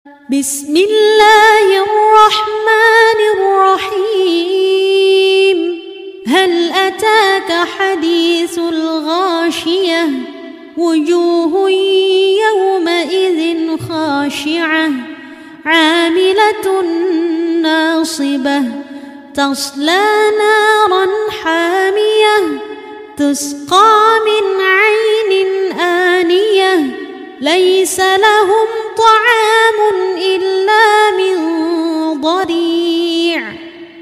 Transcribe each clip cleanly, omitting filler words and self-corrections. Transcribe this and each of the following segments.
بسم الله الرحمن الرحيم. هل أتاك حديث الغاشية؟ وجوه يومئذ خاشعة عاملة ناصبة تصلى نارا حامية تسقى من عين آنية ليس لهم طعام إلا من ضريع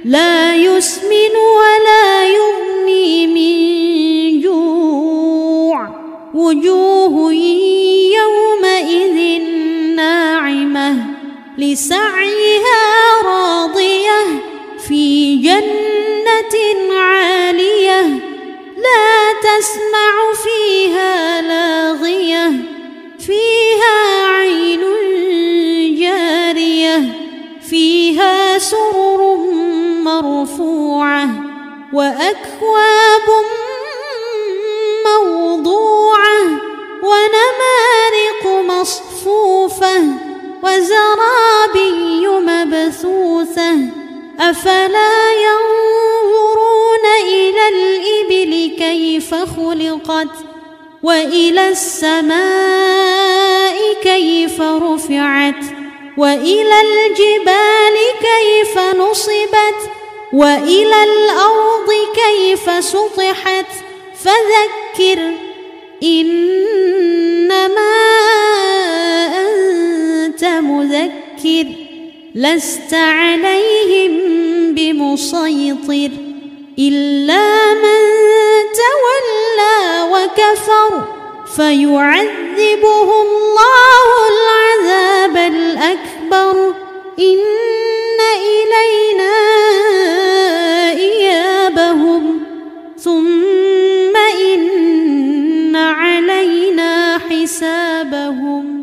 لا يسمن ولا يغني من جوع وجوه يومئذ ناعمة لسعيها راضية في جنة عالية لا تسمع فيها لاغية فيها عين جارية فيها سرر مرفوعة وأكواب موضوعة ونمارق مصفوفة وزرابي مبثوثة أفلا ينظرون إلى الإبل كيف خلقت وإلى السماء كيف رفعت وإلى الجبال كيف نصبت وإلى الأرض كيف سطحت فذكر إنما أنت مذكر لست عليهم بمسيطر إلا من تولى وكفر فيعذبه الله العذاب الأكبر إن إلينا إيابهم ثم إن علينا حسابهم.